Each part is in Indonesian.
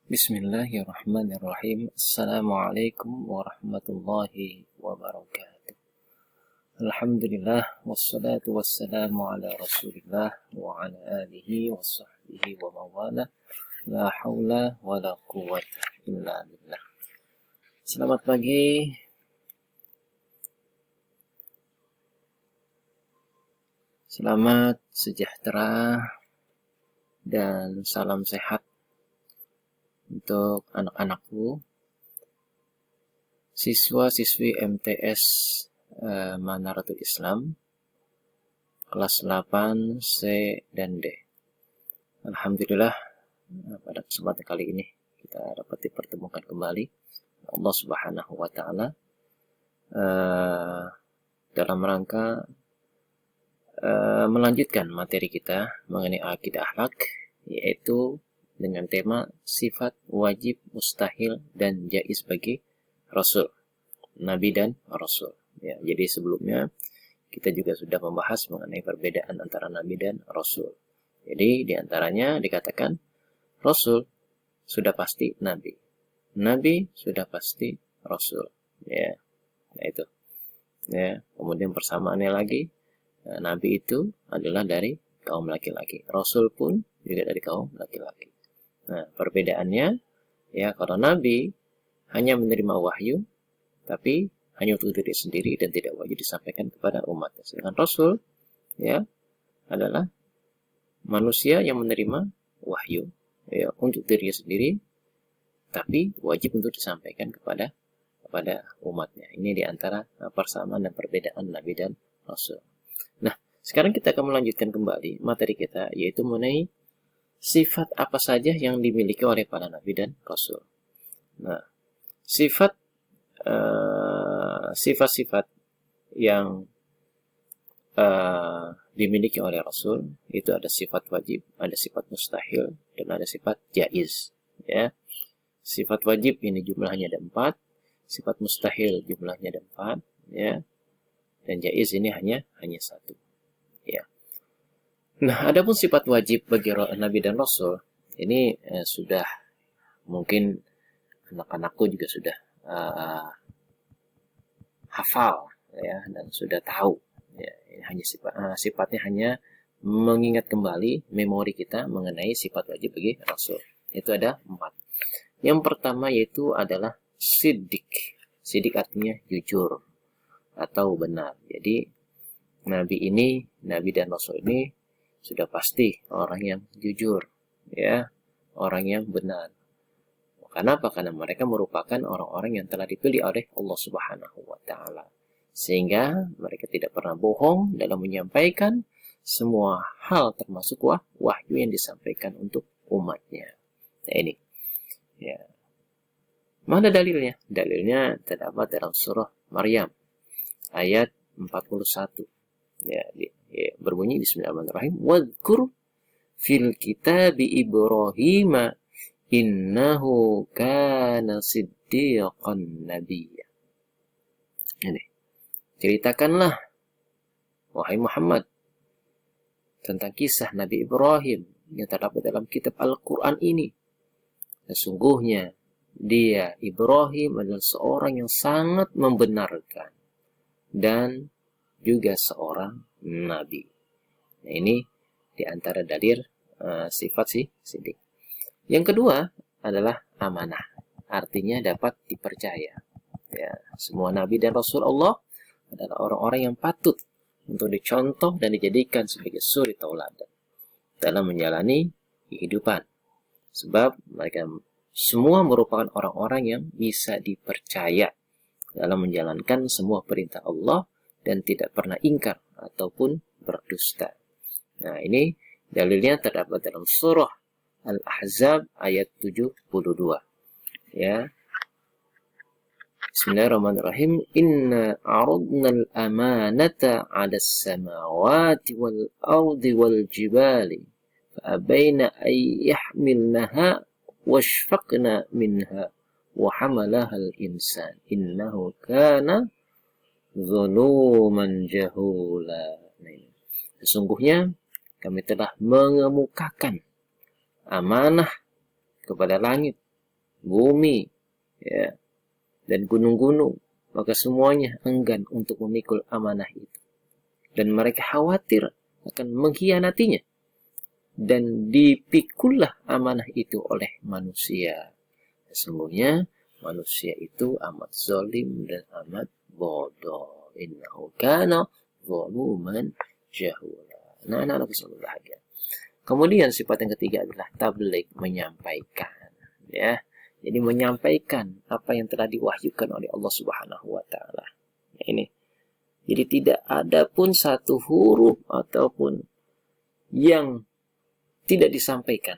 Bismillahirrahmanirrahim. Assalamualaikum warahmatullahi wabarakatuh. Alhamdulillah wassalatu wassalamu ala Rasulillah wa ala alihi wa sahbihi wa mawala. La haula wa la quwwata illa billah. Selamat pagi. Selamat sejahtera dan salam sehat untuk anak-anakku, siswa-siswi MTS Manaratul Islam, kelas 8 C dan D. Alhamdulillah, pada kesempatan kali ini kita dapat dipertemukan kembali Allah Subhanahu wa Ta'ala dalam rangka melanjutkan materi kita mengenai akidah akhlak, yaitu dengan tema sifat wajib, mustahil, dan jaiz bagi Rasul, Nabi dan Rasul. Ya, jadi sebelumnya kita juga sudah membahas mengenai perbedaan antara Nabi dan Rasul. Jadi diantaranya dikatakan Rasul sudah pasti Nabi, Nabi sudah pasti Rasul. Ya, nah itu. Ya, kemudian persamaannya lagi, Nabi itu adalah dari kaum laki-laki, Rasul pun juga dari kaum laki-laki. Nah, perbedaannya, ya, kalau Nabi hanya menerima wahyu, tapi hanya untuk diri sendiri dan tidak wajib disampaikan kepada umatnya. Sedangkan Rasul, ya, adalah manusia yang menerima wahyu, ya, untuk diri sendiri, tapi wajib untuk disampaikan kepada umatnya. Ini diantara persamaan dan perbedaan Nabi dan Rasul. Nah, sekarang kita akan melanjutkan kembali materi kita, yaitu mengenai sifat apa saja yang dimiliki oleh para nabi dan rasul. Nah, sifat-sifat yang dimiliki oleh rasul itu ada sifat wajib, ada sifat mustahil, dan ada sifat jaiz. Ya, sifat wajib ini jumlahnya ada 4, sifat mustahil jumlahnya ada 4, ya, dan jaiz ini hanya 1. Ya. Nah, adapun sifat wajib bagi Nabi dan Rasul, ini sudah mungkin anak-anakku juga sudah hafal, ya, dan sudah tahu. Ya, ini hanya sifatnya hanya mengingat kembali memori kita mengenai sifat wajib bagi Rasul. Itu ada 4. Yang pertama yaitu adalah siddiq. Siddiq artinya jujur atau benar. Jadi Nabi dan Rasul ini sudah pasti orang yang jujur, ya, orang yang benar. Kenapa? Karena mereka merupakan orang-orang yang telah dipilih oleh Allah Subhanahu wa Ta'ala, sehingga mereka tidak pernah bohong dalam menyampaikan semua hal, termasuk wahyu yang disampaikan untuk umatnya. Nah, ini, ya. Mana dalilnya? Dalilnya terdapat dalam surah Maryam ayat 41. Ya, berbunyi bismillahirrahmanirrahim, wadhkur fil kitabi Ibrahim innahu kana siddiqan nabiyya. Ini, ceritakanlah wahai Muhammad tentang kisah Nabi Ibrahim yang terdapat dalam kitab Al-Quran ini. Sesungguhnya dia, Ibrahim, adalah seorang yang sangat membenarkan dan juga seorang nabi. Nah, ini diantara dalil sifat siddiq. Yang kedua adalah amanah, artinya dapat dipercaya. Ya, semua nabi dan rasul Allah adalah orang-orang yang patut untuk dicontoh dan dijadikan sebagai suri tauladan dalam menjalani kehidupan. Sebab mereka semua merupakan orang-orang yang bisa dipercaya dalam menjalankan semua perintah Allah dan tidak pernah ingkar ataupun berdusta. Nah, ini dalilnya terdapat dalam surah Al-Ahzab ayat 72. Ya. Bismillahirrahmanirrahim. Inna a'radna al-amanata 'ala as-samawati wal ardi wal jibali fa abaina ay yahmilnaha washfaqna minha wa hamalaha al-insan innahu kana zaluman jahula. Sesungguhnya kami telah mengemukakan amanah kepada langit bumi, ya, dan gunung-gunung, maka semuanya enggan untuk memikul amanah itu. Dan mereka khawatir akan mengkhianatinya. Dan dipikullah amanah itu oleh manusia. Sesungguhnya manusia itu amat zalim dan amat bodoh. Innahu kana zaluman jahula. Nah, anak-anak selalu bahagia. Kemudian sifat yang ketiga adalah tabligh, menyampaikan. Ya, jadi menyampaikan apa yang telah diwahyukan oleh Allah Subhanahu wa taala. Nah, ini. Jadi tidak ada pun satu huruf ataupun yang tidak disampaikan,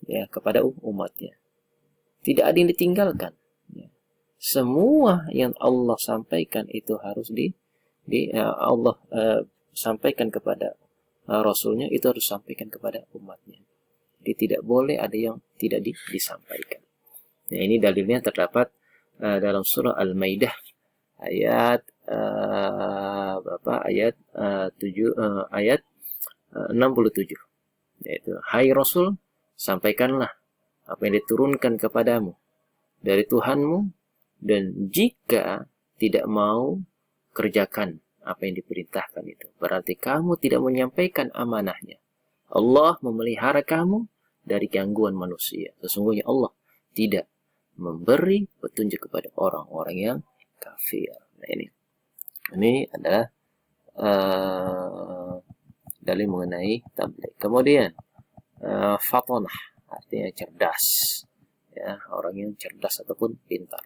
ya, kepada umatnya. Tidak ada yang ditinggalkan. Ya. Semua yang Allah sampaikan itu harus Allah sampaikan kepada Rasulnya, itu harus sampaikan kepada umatnya. Jadi tidak boleh ada yang tidak disampaikan. Nah, ini dalilnya terdapat dalam surah Al-Maidah ayat ayat 67, yaitu, hai Rasul, sampaikanlah apa yang diturunkan kepadamu dari Tuhanmu, dan jika tidak mau, kerjakan apa yang diperintahkan itu. Berarti kamu tidak menyampaikan amanahnya. Allah memelihara kamu dari gangguan manusia. Sesungguhnya Allah tidak memberi petunjuk kepada orang-orang yang kafir. Nah, ini adalah dalil mengenai tabligh. Kemudian fatonah, artinya cerdas, ya, orang yang cerdas ataupun pintar.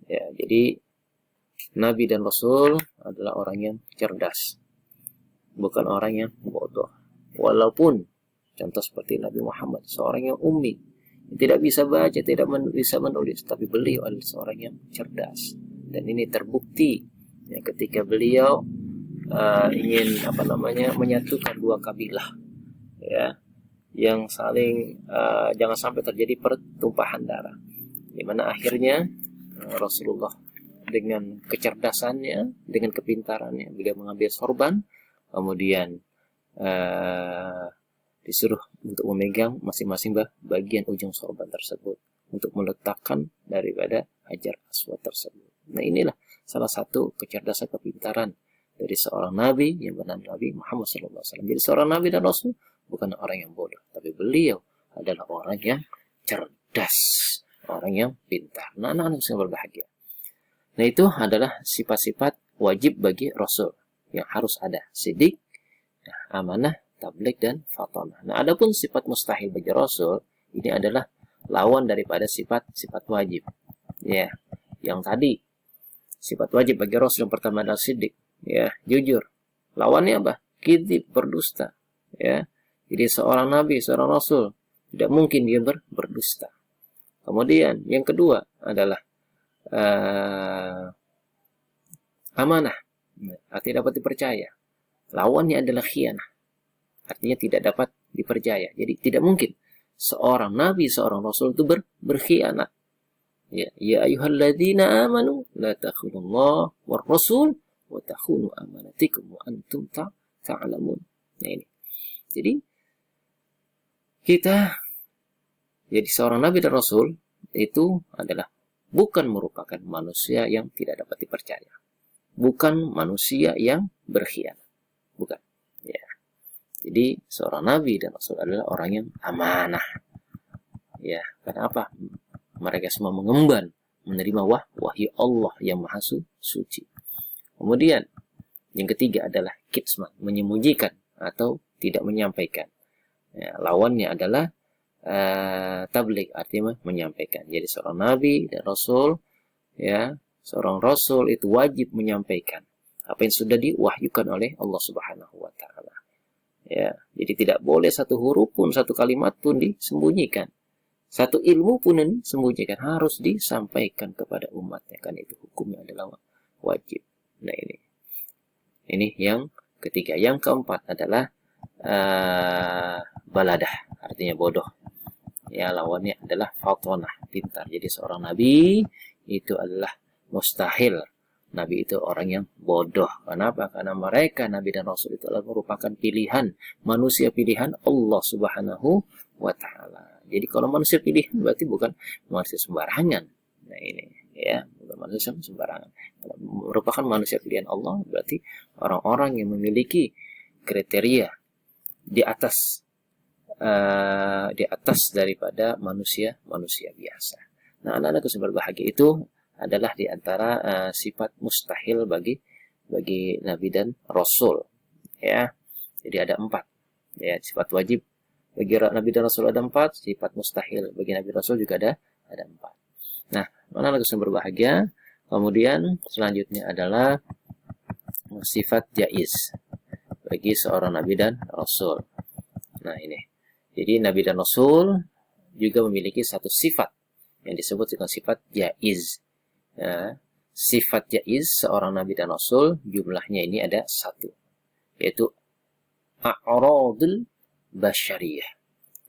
Ya, jadi Nabi dan Rasul adalah orang yang cerdas, bukan orang yang bodoh. Walaupun contoh seperti Nabi Muhammad, seorang yang ummi, tidak bisa baca, tidak bisa menulis, tapi beliau adalah seorang yang cerdas. Dan ini terbukti ya, ketika beliau ingin menyatukan dua kabilah, ya, yang saling jangan sampai terjadi pertumpahan darah, di mana akhirnya Rasulullah dengan kecerdasannya, dengan kepintarannya, beliau mengambil sorban, kemudian disuruh untuk memegang masing-masing bagian ujung sorban tersebut untuk meletakkan daripada Hajar Aswad tersebut. Nah, inilah salah satu kecerdasan kepintaran dari seorang nabi yang bernama Nabi Muhammad SAW. Jadi seorang nabi dan rasul bukan orang yang bodoh, tapi beliau adalah orang yang cerdas, orang yang pintar. Nah, anak-anak yang berbahagia. Nah, itu adalah sifat-sifat wajib bagi Rasul yang harus ada. Sidik, amanah, tabligh, dan fatonah. Nah, adapun sifat mustahil bagi Rasul, ini adalah lawan daripada sifat-sifat wajib. Ya, yang tadi, sifat wajib bagi Rasul yang pertama adalah sidik, ya, jujur. Lawannya apa? Kidib, berdusta. Ya, jadi seorang nabi, seorang Rasul, tidak mungkin dia berdusta. Kemudian, yang kedua adalah amanah, artinya dapat dipercaya. Lawannya adalah khianah, artinya tidak dapat dipercaya. Jadi tidak mungkin seorang nabi, seorang rasul itu berkhianat. Ya ayyuhalladzina amanu la takhunullah war rasul wa takhunu amanatikum wa antum ta'lamun. Nah, ini. Jadi kita jadi seorang nabi dan rasul itu adalah bukan merupakan manusia yang tidak dapat dipercaya. Bukan manusia yang berkhianat. Bukan. Ya. Jadi seorang nabi dan rasul adalah orang yang amanah. Ya, karena apa? Mereka semua mengemban, menerima wahyu Allah yang maha suci. Kemudian yang ketiga adalah kitman, menyembunyikan atau tidak menyampaikan. Ya, lawannya adalah tabligh, artinya menyampaikan. Jadi seorang nabi dan rasul, ya, seorang rasul itu wajib menyampaikan apa yang sudah diwahyukan oleh Allah Subhanahu wa taala. Ya, jadi tidak boleh satu huruf pun, satu kalimat pun disembunyikan. Satu ilmu pun yang disembunyikan, harus disampaikan kepada umatnya, kan itu hukumnya adalah wajib. Nah, ini yang ketiga. Yang keempat adalah baladah, artinya bodoh. Ya, lawannya adalah fatonah, pintar. Jadi seorang nabi itu adalah mustahil. Nabi itu orang yang bodoh. Kenapa? Karena mereka, nabi dan rasul itu adalah merupakan pilihan, manusia pilihan Allah Subhanahu wa ta'ala. Jadi kalau manusia pilihan berarti bukan manusia sembarangan. Nah ini ya, bukan manusia sembarangan. Kalau merupakan manusia pilihan Allah berarti orang-orang yang memiliki kriteria di atas daripada manusia biasa. Nah, anak-anakku yang berbahagia itu adalah di antara sifat mustahil bagi nabi dan rasul. Ya, jadi ada 4. Ya, sifat wajib bagi nabi dan rasul ada 4, sifat mustahil bagi nabi dan rasul juga ada 4. Nah, anak-anakku yang berbahagia, kemudian selanjutnya adalah sifat jaiz bagi seorang nabi dan rasul. Nah, ini. Jadi nabi dan rasul juga memiliki satu sifat yang disebut dengan sifat jaiz. Nah, sifat jaiz seorang nabi dan rasul jumlahnya ini ada 1, yaitu a'radul basyariyah,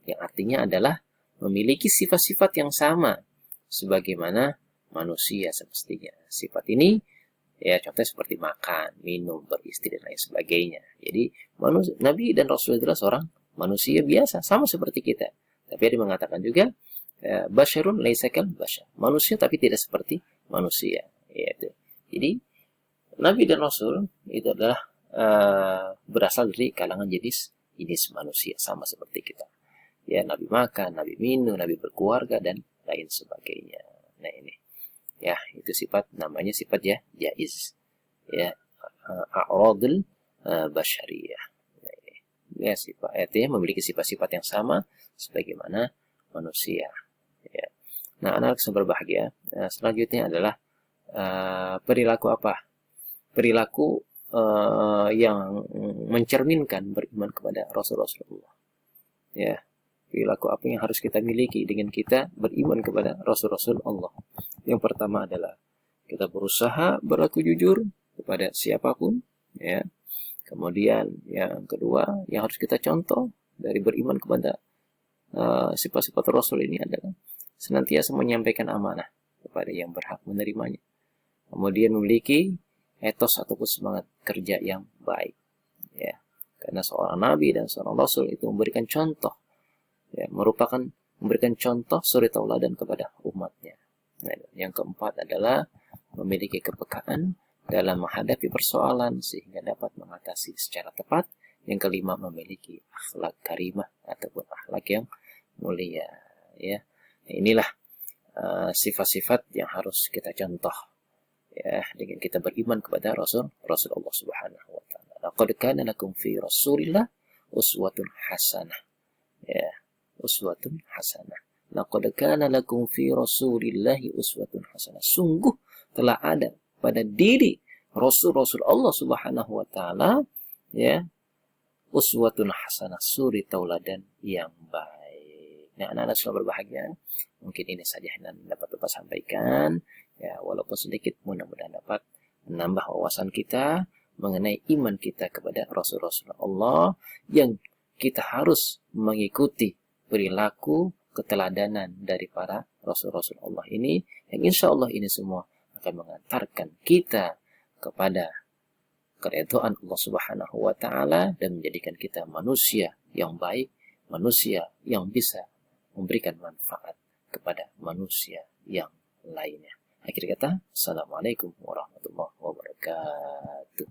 yang artinya adalah memiliki sifat-sifat yang sama sebagaimana manusia semestinya. Sifat ini ya contohnya seperti makan, minum, beristri dan lain sebagainya. Jadi nabi dan rasul adalah seorang manusia biasa, sama seperti kita. Tapi ada mengatakan juga basyarun laisa kal basyar. Manusia tapi tidak seperti manusia. Yaitu. Jadi nabi dan rasul itu adalah berasal dari kalangan jenis manusia, sama seperti kita. Ya, nabi makan, nabi minum, nabi berkeluarga dan lain sebagainya. Nah ini. Ya, itu sifat namanya sifat ya jaiz. Ya, a'radul basyariyah. Ya, sifat artinya memiliki sifat-sifat yang sama sebagaimana manusia. Ya. Nah, anak yang berbahagia, selanjutnya adalah perilaku apa? Perilaku yang mencerminkan beriman kepada Rasulullah. Ya, perilaku apa yang harus kita miliki dengan kita beriman kepada Rasul Allah. Yang pertama adalah kita berusaha berlaku jujur kepada siapapun, ya. Kemudian yang kedua yang harus kita contoh dari beriman kepada sifat-sifat Rasul ini adalah senantiasa menyampaikan amanah kepada yang berhak menerimanya. Kemudian memiliki etos ataupun semangat kerja yang baik. Ya, karena seorang nabi dan seorang rasul itu memberikan contoh, ya, memberikan contoh suri tauladan kepada umatnya. Nah, yang keempat adalah memiliki kepekaan dalam menghadapi persoalan sehingga dapat mengatasi secara tepat. Yang kelima memiliki akhlak karimah ataupun akhlak yang mulia. Ya, inilah sifat-sifat yang harus kita contoh. Ya, dengan kita beriman kepada Rasulullah Subhanahu wa taala. Laqad kana lakum fi Rasulillah uswatun hasanah. Ya, uswatun hasanah. Laqad kana lakum fi Rasulillahi uswatun hasanah. Sungguh telah ada pada diri Rasul Allah Subhanahu wa taala ya uswatun hasanah, suri tauladan yang baik. Nah, anak-anak semua berbahagia. Mungkin ini saja yang dapat Bapak sampaikan. Ya, walaupun sedikit, mudah-mudahan dapat menambah wawasan kita mengenai iman kita kepada Rasul-Rasul Allah yang kita harus mengikuti perilaku keteladanan dari para Rasul-Rasul Allah ini, yang insya Allah ini semua akan mengantarkan kita kepada keridhaan Allah Subhanahu wa taala dan menjadikan kita manusia yang baik, manusia yang bisa memberikan manfaat kepada manusia yang lainnya. Akhir kata, Assalamualaikum warahmatullahi wabarakatuh.